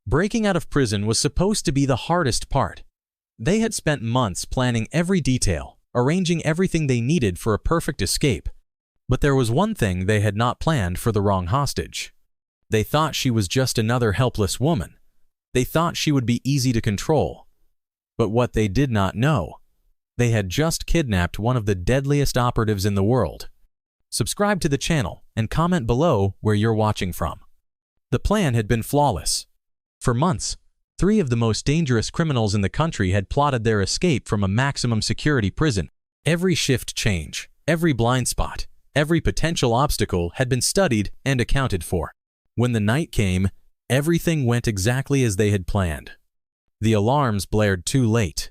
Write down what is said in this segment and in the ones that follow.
Breaking out of prison was supposed to be the hardest part. They had spent months planning every detail, arranging everything they needed for a perfect escape. But there was one thing they had not planned for the wrong hostage. They thought she was just another helpless woman. They thought she would be easy to control. But what they did not know, they had just kidnapped one of the deadliest operatives in the world. Subscribe to the channel and comment below where you're watching from. The plan had been flawless. For months, 3 of the most dangerous criminals in the country had plotted their escape from a maximum security prison. Every shift change, every blind spot, every potential obstacle had been studied and accounted for. When the night came, everything went exactly as they had planned. The alarms blared too late.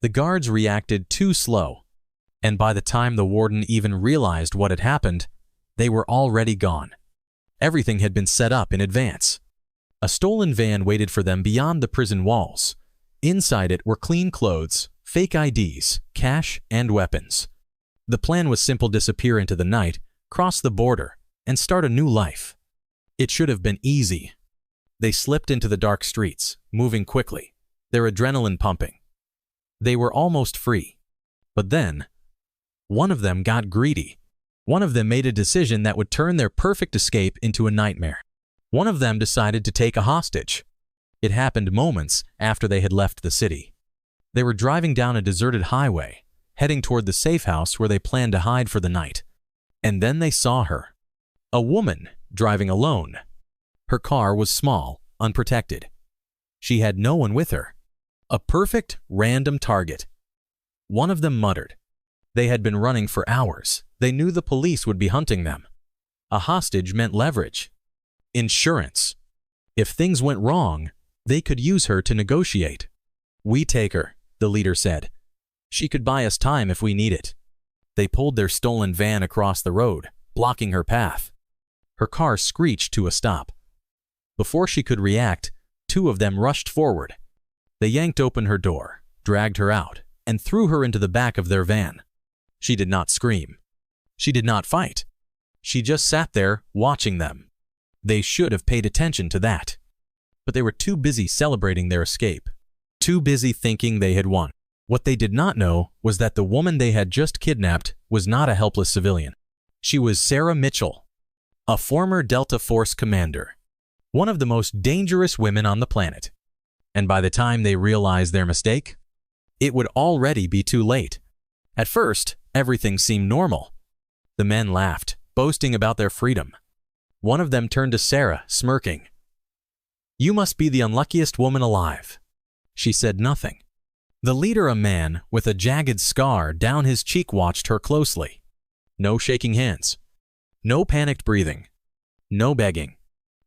The guards reacted too slow. And by the time the warden even realized what had happened, they were already gone. Everything had been set up in advance. A stolen van waited for them beyond the prison walls. Inside it were clean clothes, fake IDs, cash, and weapons. The plan was simple: disappear into the night, cross the border, and start a new life. It should have been easy. They slipped into the dark streets, moving quickly, their adrenaline pumping. They were almost free. But then, one of them got greedy. One of them made a decision that would turn their perfect escape into a nightmare. One of them decided to take a hostage. It happened moments after they had left the city. They were driving down a deserted highway, heading toward the safe house where they planned to hide for the night. And then they saw her. A woman driving alone. Her car was small, unprotected. She had no one with her. A perfect random target. One of them muttered. They had been running for hours. They knew the police would be hunting them. A hostage meant leverage. Insurance. If things went wrong, they could use her to negotiate. "We take her," the leader said. "She could buy us time if we need it." They pulled their stolen van across the road, blocking her path. Her car screeched to a stop. Before she could react, 2 of them rushed forward. They yanked open her door, dragged her out, and threw her into the back of their van. She did not scream. She did not fight. She just sat there, watching them. They should have paid attention to that. But they were too busy celebrating their escape, too busy thinking they had won. What they did not know was that the woman they had just kidnapped was not a helpless civilian. She was Sarah Mitchell, a former Delta Force commander, one of the most dangerous women on the planet. And by the time they realized their mistake, it would already be too late. At first, everything seemed normal. The men laughed, boasting about their freedom. One of them turned to Sarah, smirking. "You must be the unluckiest woman alive." She said nothing. The leader, a man with a jagged scar down his cheek, watched her closely. No shaking hands. No panicked breathing. No begging.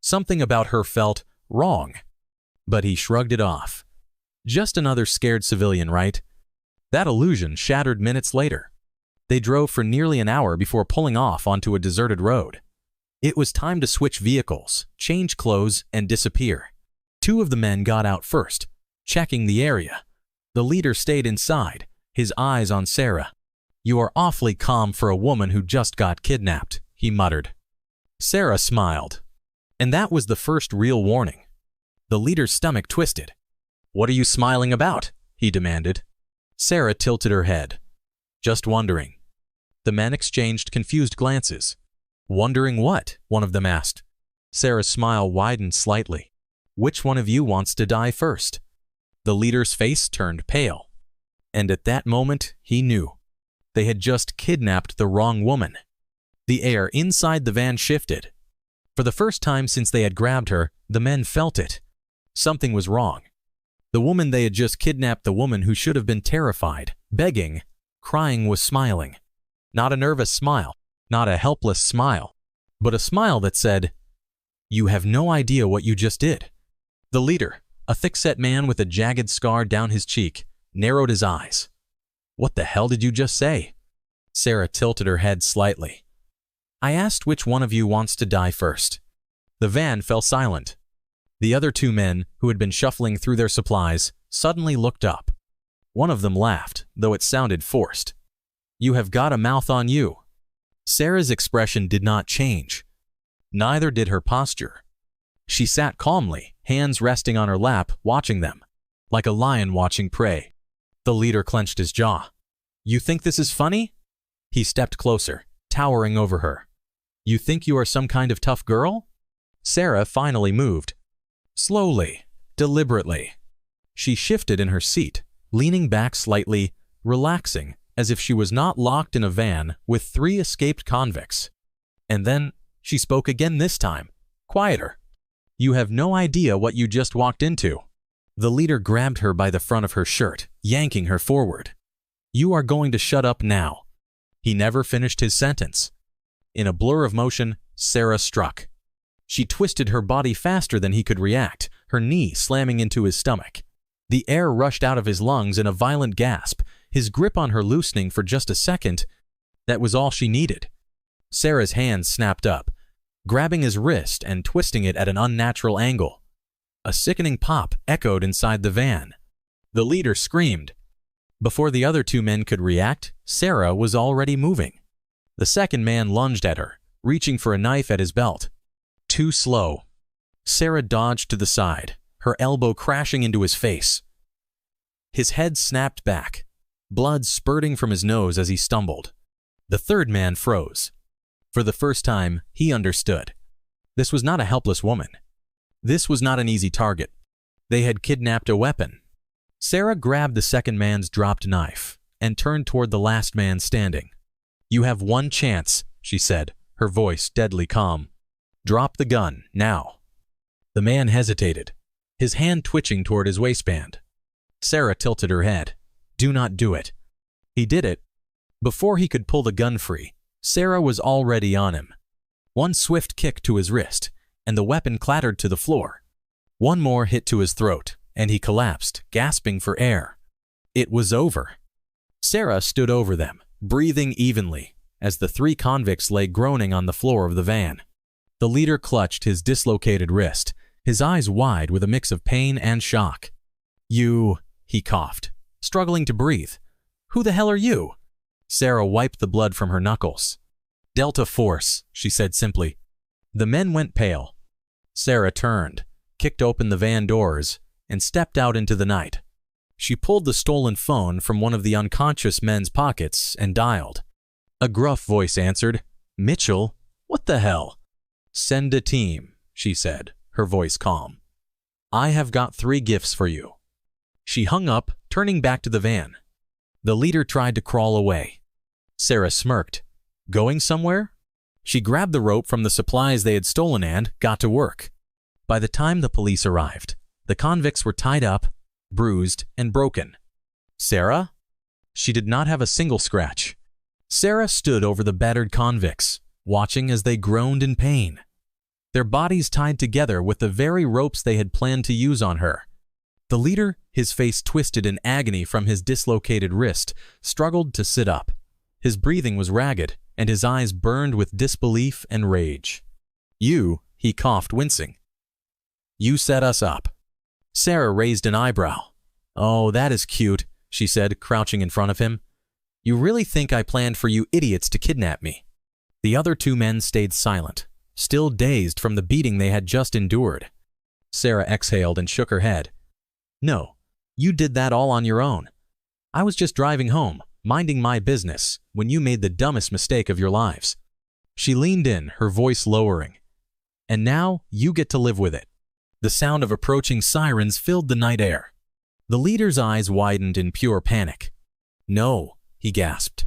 Something about her felt wrong. But he shrugged it off. Just another scared civilian, right? That illusion shattered minutes later. They drove for nearly an hour before pulling off onto a deserted road. It was time to switch vehicles, change clothes, and disappear. 2 of the men got out first, checking the area. The leader stayed inside, his eyes on Sarah. "You are awfully calm for a woman who just got kidnapped," he muttered. Sarah smiled. And that was the first real warning. The leader's stomach twisted. "What are you smiling about?" he demanded. Sarah tilted her head. "Just wondering." The men exchanged confused glances. "Wondering what?" one of them asked. Sarah's smile widened slightly. "Which one of you wants to die first?" The leader's face turned pale. And at that moment, he knew. They had just kidnapped the wrong woman. The air inside the van shifted. For the first time since they had grabbed her, the men felt it. Something was wrong. The woman they had just kidnapped, the woman who should have been terrified, begging, crying, was smiling. Not a nervous smile, not a helpless smile, but a smile that said, "You have no idea what you just did." The leader, a thick-set man with a jagged scar down his cheek, narrowed his eyes. "What the hell did you just say?" Sarah tilted her head slightly. "I asked which one of you wants to die first." The van fell silent. The other 2 men, who had been shuffling through their supplies, suddenly looked up. One of them laughed, though it sounded forced. "You have got a mouth on you." Sarah's expression did not change. Neither did her posture. She sat calmly, hands resting on her lap, watching them, like a lion watching prey. The leader clenched his jaw. "You think this is funny?" He stepped closer, towering over her. "You think you are some kind of tough girl?" Sarah finally moved. Slowly, deliberately. She shifted in her seat, leaning back slightly, relaxing, as if she was not locked in a van with 3 escaped convicts. And then she spoke again, this time, quieter. "You have no idea what you just walked into." The leader grabbed her by the front of her shirt, yanking her forward. "You are going to shut up now." He never finished his sentence. In a blur of motion, Sarah struck. She twisted her body faster than he could react, her knee slamming into his stomach. The air rushed out of his lungs in a violent gasp, his grip on her loosening for just a second. That was all she needed. Sarah's hand snapped up, grabbing his wrist and twisting it at an unnatural angle. A sickening pop echoed inside the van. The leader screamed. Before the other 2 men could react, Sarah was already moving. The second man lunged at her, reaching for a knife at his belt. Too slow. Sarah dodged to the side, her elbow crashing into his face. His head snapped back, blood spurting from his nose as he stumbled. The third man froze. For the first time, he understood. This was not a helpless woman. This was not an easy target. They had kidnapped a weapon. Sarah grabbed the second man's dropped knife and turned toward the last man standing. "You have one chance," she said, her voice deadly calm. "Drop the gun, now." The man hesitated, his hand twitching toward his waistband. Sarah tilted her head. "Do not do it." He did it. Before he could pull the gun free, Sarah was already on him. One swift kick to his wrist, and the weapon clattered to the floor. One more hit to his throat, and he collapsed, gasping for air. It was over. Sarah stood over them, breathing evenly, as the 3 convicts lay groaning on the floor of the van. The leader clutched his dislocated wrist, his eyes wide with a mix of pain and shock. "You," he coughed, struggling to breathe. "Who the hell are you?" Sarah wiped the blood from her knuckles. "Delta Force," she said simply. The men went pale. Sarah turned, kicked open the van doors, and stepped out into the night. She pulled the stolen phone from one of the unconscious men's pockets and dialed. A gruff voice answered. "Mitchell? What the hell?" "Send a team," she said, her voice calm. "I have got 3 gifts for you." She hung up, turning back to the van. The leader tried to crawl away. Sarah smirked. "Going somewhere?" She grabbed the rope from the supplies they had stolen and got to work. By the time the police arrived, the convicts were tied up, bruised, and broken. Sarah? She did not have a single scratch. Sarah stood over the battered convicts, watching as they groaned in pain. Their bodies tied together with the very ropes they had planned to use on her. The leader, his face twisted in agony from his dislocated wrist, struggled to sit up. His breathing was ragged, and his eyes burned with disbelief and rage. "You," he coughed, wincing. "You set us up." Sarah raised an eyebrow. "Oh, that is cute," she said, crouching in front of him. "You really think I planned for you idiots to kidnap me?" The other 2 men stayed silent, still dazed from the beating they had just endured. Sarah exhaled and shook her head. "No, you did that all on your own. I was just driving home, minding my business, when you made the dumbest mistake of your lives." She leaned in, her voice lowering. "And now you get to live with it." The sound of approaching sirens filled the night air. The leader's eyes widened in pure panic. "No," he gasped.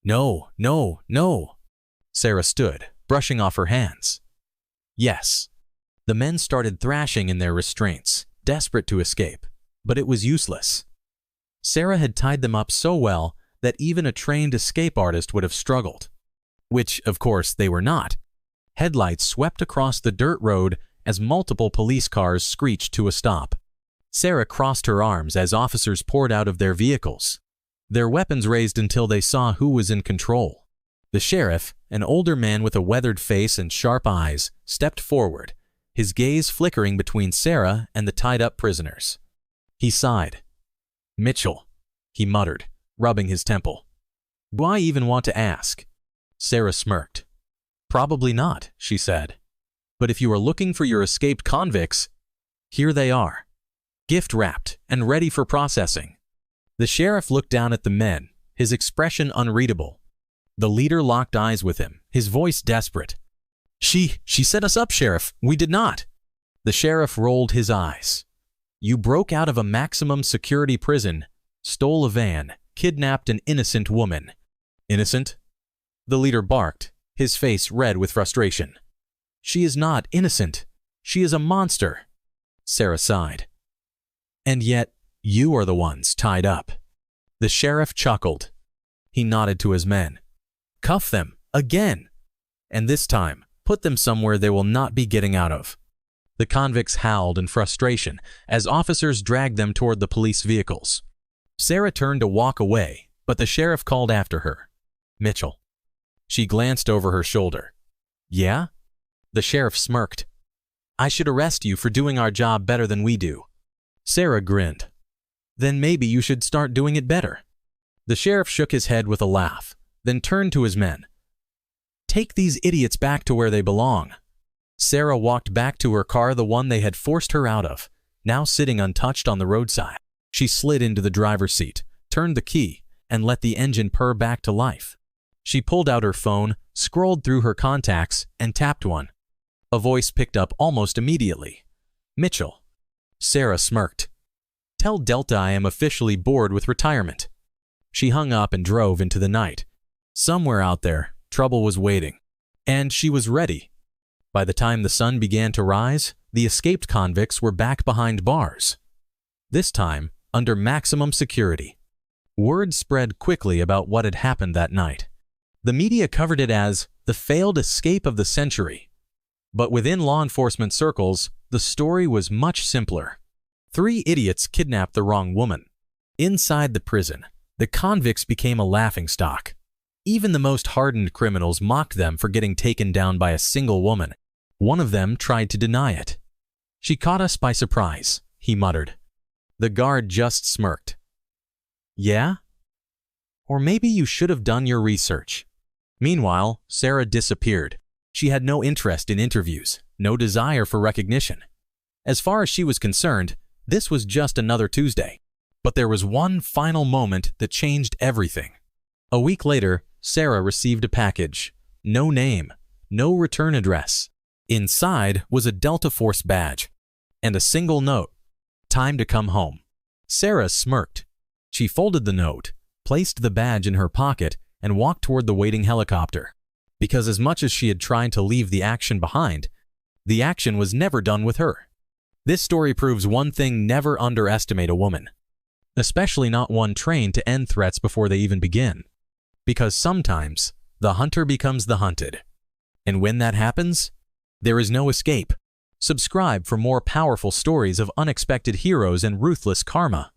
"No, no, no." Sarah stood, brushing off her hands. "Yes." The men started thrashing in their restraints, desperate to escape, but it was useless. Sarah had tied them up so well that even a trained escape artist would have struggled. Which, of course, they were not. Headlights swept across the dirt road as multiple police cars screeched to a stop. Sarah crossed her arms as officers poured out of their vehicles, their weapons raised until they saw who was in control. The sheriff, an older man with a weathered face and sharp eyes, stepped forward, his gaze flickering between Sarah and the tied-up prisoners. He sighed. "Mitchell," he muttered, rubbing his temple. "Do I even want to ask?" Sarah smirked. "Probably not," she said. "But if you are looking for your escaped convicts..." Here they are, gift-wrapped and ready for processing. The sheriff looked down at the men, his expression unreadable. The leader locked eyes with him, his voice desperate. She set us up, Sheriff. We did not. The sheriff rolled his eyes. You broke out of a maximum security prison, stole a van, kidnapped an innocent woman. Innocent? The leader barked, his face red with frustration. She is not innocent. She is a monster. Sarah sighed. And yet, you are the ones tied up. The sheriff chuckled. He nodded to his men. Cuff them, again. And this time, put them somewhere they will not be getting out of. The convicts howled in frustration as officers dragged them toward the police vehicles. Sarah turned to walk away, but the sheriff called after her. Mitchell. She glanced over her shoulder. Yeah? The sheriff smirked. I should arrest you for doing our job better than we do. Sarah grinned. Then maybe you should start doing it better. The sheriff shook his head with a laugh, then turned to his men. Take these idiots back to where they belong. Sarah walked back to her car, the one they had forced her out of, now sitting untouched on the roadside. She slid into the driver's seat, turned the key, and let the engine purr back to life. She pulled out her phone, scrolled through her contacts, and tapped one. A voice picked up almost immediately. Mitchell. Sarah smirked. Tell Delta I am officially bored with retirement. She hung up and drove into the night. Somewhere out there, trouble was waiting. And she was ready. By the time the sun began to rise, the escaped convicts were back behind bars. This time, under maximum security. Word spread quickly about what had happened that night. The media covered it as the failed escape of the century. But within law enforcement circles, the story was much simpler. 3 idiots kidnapped the wrong woman. Inside the prison, the convicts became a laughingstock. Even the most hardened criminals mocked them for getting taken down by a single woman. One of them tried to deny it. She caught us by surprise, he muttered. The guard just smirked. Yeah? Or maybe you should have done your research. Meanwhile, Sarah disappeared. She had no interest in interviews, no desire for recognition. As far as she was concerned, this was just another Tuesday. But there was one final moment that changed everything. A week later, Sarah received a package. No name, no return address. Inside was a Delta Force badge and a single note. Time to come home. Sarah smirked. She folded the note, placed the badge in her pocket, and walked toward the waiting helicopter. Because as much as she had tried to leave the action behind, the action was never done with her. This story proves one thing: never underestimate a woman. Especially not one trained to end threats before they even begin. Because sometimes, the hunter becomes the hunted. And when that happens, there is no escape. Subscribe for more powerful stories of unexpected heroes and ruthless karma.